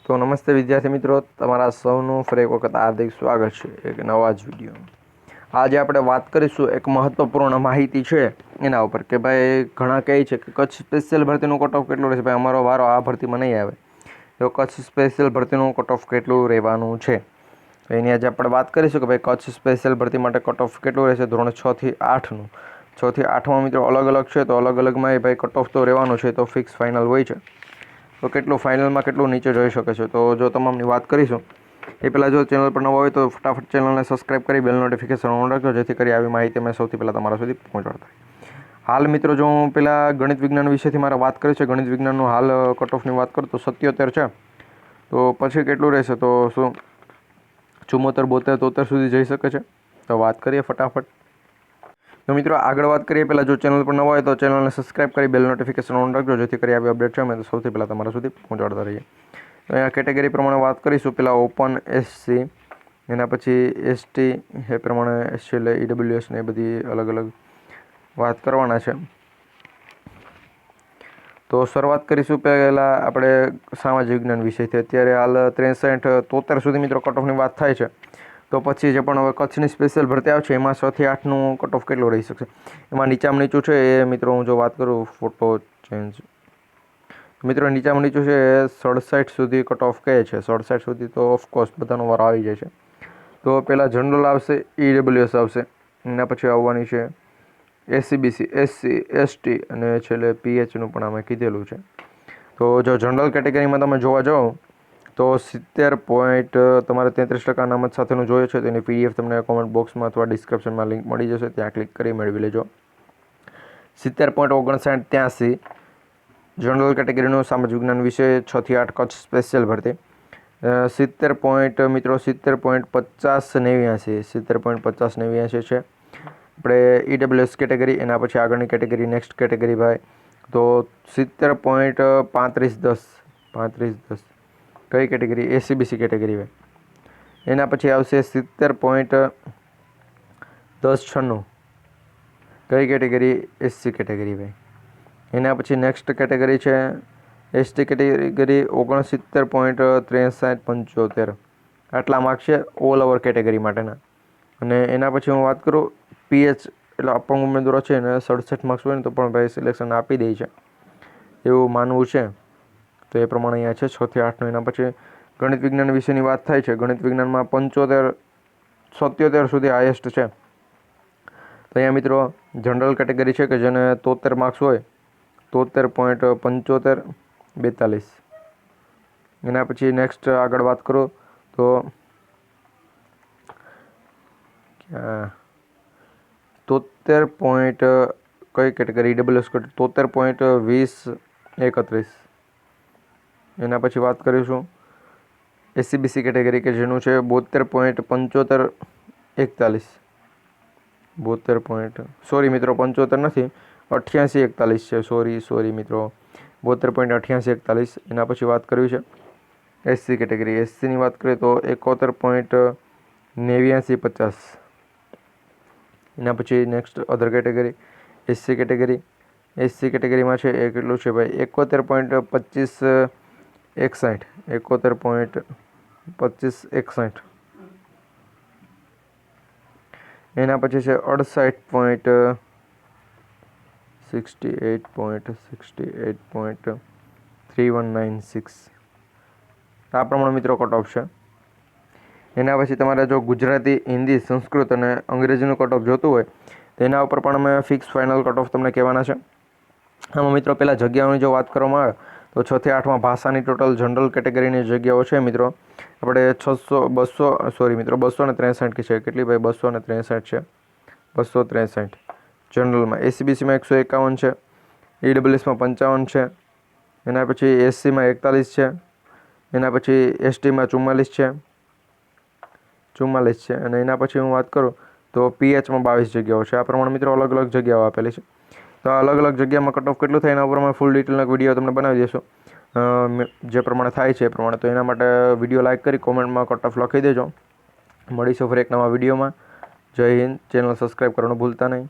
તો નમસ્તે વિદ્યાર્થી મિત્રો, તમારા સૌનું ફરી એક વખત હાર્દિક સ્વાગત છે એક નવા જ વિડીયો। આજે આપણે વાત કરીશું એક મહત્વપૂર્ણ માહિતી છે એના ઉપર કે ભાઈ ઘણા કહે છે કે કચ્છ સ્પેશિયલ ભરતીનું કટ ઓફ કેટલું રહેશે। ભાઈ અમારો વારો આ ભરતીમાં નહીં આવે તો કચ્છ સ્પેશિયલ ભરતીનું કટ ઓફ કેટલું રહેવાનું છે એની આજે આપણે વાત કરીશું કે ભાઈ કચ્છ સ્પેશિયલ ભરતી માટે કટ ઓફ કેટલું રહેશે ધોરણ 6 થી 8નું। 6 થી 8માં મિત્રો અલગ અલગ છે તો અલગ અલગમાં એ ભાઈ કટ ઓફ તો રહેવાનું છે, તો ફિક્સ ફાઇનલ હોય છે તો કેટલું ફાઇનલમાં કેટલું નીચે જઈ શકે છે। તો જો તમામની વાત કરીશું એ પહેલાં જો ચેનલ પર નવા હોય તો ફટાફટ ચેનલને સબસ્ક્રાઇબ કરી બેલ નોટિફિકેશન ઓન રાખજો, જેથી કરી આવી માહિતી અમે સૌથી પહેલાં તમારા સુધી પહોંચાડતા। હાલ મિત્રો જો હું પહેલાં ગણિત વિજ્ઞાન વિશેથી મારે વાત કરી છે, ગણિત વિજ્ઞાનનું હાલ કટ ઓફની વાત કરું તો 77 છે, તો પછી કેટલું રહેશે તો શું 74, 72, 73 સુધી જઈ શકે છે। તો વાત કરીએ ફટાફટ। તો મિત્રો આગળ વાત કરીએ પહેલાં જો ચેનલ પર નવા હોય તો ચેનલને સબસ્ક્રાઇબ કરી બેલ નોટિફિકેશન ઓન રાખજો, જેથી કરી આવી અપડેટ છે અમે તો સૌથી પહેલાં તમારા સુધી પહોંચાડતા રહીએ। તો અહીંયા કેટેગરી પ્રમાણે વાત કરીશું, પહેલાં ઓપન એસસી, એના પછી એસટી, એ પ્રમાણે એસસી એટલે ઈડબ્લ્યુએસ ને એ બધી અલગ અલગ વાત કરવાના છે। તો શરૂઆત કરીશું પહેલાં આપણે સામાજિક વિજ્ઞાન વિષયથી। અત્યારે હાલ 63, 73 સુધી મિત્રો કટ ઓફની વાત થાય છે, તો પછી જે પણ હવે કચ્છની સ્પેશિયલ ભરતી આવશે એમાં 6 થી 8નું કટ ઓફ કેટલું રહી શકશે। એમાં નીચામાં નીચું છે એ મિત્રો હું જો વાત કરું ફોટો ચેન્જ, મિત્રો નીચામાં નીચું છે 67 સુધી કટ ઓફ કહે છે। 67 સુધી તો ઓફકોર્સ બધાનો વારો આવી જાય છે। તો પહેલાં જનરલ આવશે, ઈડબ્લ્યુએસ આવશે, એના પછી આવવાની છે એસસીબીસી, એસસી, એસટી અને છેલ્લે પીએચનું પણ અમે કીધેલું છે। તો જો જનરલ કેટેગરીમાં તમે જોવા જાઓ તો 70 પોઈન્ટ તમારે 33% અનામત સાથેનું જોઈએ છે, તેની પીડીએફ તમને કોમેન્ટ બોક્સમાં અથવા ડિસ્ક્રિપ્શનમાં લિંક મળી જશે, ત્યાં ક્લિક કરી મેળવી લેજો। 70.5983 જનરલ કેટેગરીનું સામાજિક વિજ્ઞાન વિષય 6 થી 8 કચ્છ સ્પેશિયલ ભરતી। 70 પોઈન્ટ મિત્રો 70.5089, 70.5089 છે આપણે ઈડબ્લ્યુએસ કેટેગરી। એના પછી આગળની કેટેગરી નેક્સ્ટ કેટેગરી ભાઈ તો 70.3510, 3510 કઈ કેટેગરી એસસીબીસી કેટેગરી ભાઈ। એના પછી આવશે 70.1096 કઈ કેટેગરી એસસી કેટેગરી ભાઈ। એના પછી નેક્સ્ટ કેટેગરી છે એસટી કેટેગરી 69.6375, આટલા માર્ક છે ઓલ ઓવર કેટેગરી માટેના। અને એના પછી હું વાત કરું પીએચ એટલે અપંગ ઉમેદવારો છે એને 67 માર્ક્સ હોય ને તો પણ ભાઈ સિલેક્શન આપી દે છે એવું માનવું છે, તો એ પ્રમાણે અહીંયા છે 6 થી 8નું। એના પછી ગણિત વિજ્ઞાન વિશેની વાત થાય છે, ગણિત વિજ્ઞાનમાં 75, 77 સુધી હાઈએસ્ટ છે। તો અહીંયા મિત્રો જનરલ કેટેગરી છે કે જેને 73 માર્ક્સ હોય, 73.7542। એના પછી નેક્સ્ટ આગળ વાત કરું તો 73 કઈ કેટેગરી ઈડબ્લ્યુએસ 73.2031। એના પછી વાત કરીશું એસસીબીસી કેટેગરી કે જેનું છે 72.7541, 72 સોરી મિત્રો 75 નથી 8841 છે, સોરી મિત્રો 72.8841। એના પછી વાત કરવી છે એસસી કેટેગરી, એસસીની વાત કરીએ તો 71.8950। એના પછી નેક્સ્ટ અધર કેટેગરી એસસી કેટેગરી, એસસી કેટેગરીમાં છે એ કેટલું છે ભાઈ 71.2561, 71.2561। એના પછી છે 68.68.3196, આ પ્રમાણે મિત્રો કટ ઓફ છે। એના પછી તમારે જો ગુજરાતી, હિન્દી, સંસ્કૃત અને અંગ્રેજીનું કટ ઓફ જોતું હોય તો એના ઉપર પણ અમે ફિક્સ ફાઇનલ કટ ઓફ તમને કહેવાના છે। આમાં મિત્રો પહેલાં જગ્યાઓની જો વાત કરવામાં આવે તો 6 થી 8માં ભાષાની ટોટલ જનરલ કેટેગરીની જગ્યાઓ છે મિત્રો આપણે 263 છે, કેટલી ભાઈ 263 છે, 263 જનરલમાં। એસસીબીસીમાં 151 છે, ઈડબ્લ્યુએસમાં 55 છે, એના પછી એસસીમાં 41 છે, એના પછી એસટીમાં 44 છે અને એના પછી હું વાત કરું તો પીએચમાં 22 જગ્યાઓ છે। આ પ્રમાણે મિત્રો અલગ અલગ જગ્યાઓ આપેલી છે, તો અલગ અલગ જગ્યામાં કટ ઓફ કેટલું થાય એના ઉપર અમે ફૂલ ડિટેલનો વિડીયો તમને બનાવી દઈશું જે પ્રમાણે થાય છે એ પ્રમાણે। તો એના માટે વિડીયો લાઇક કરી કોમેન્ટમાં કટ ઓફ લખી દેજો। મળીશું ફરી એક નવા વિડીયોમાં। જય હિન્દ, ચેનલ સબસ્ક્રાઈબ કરવાનું ભૂલતા નહીં।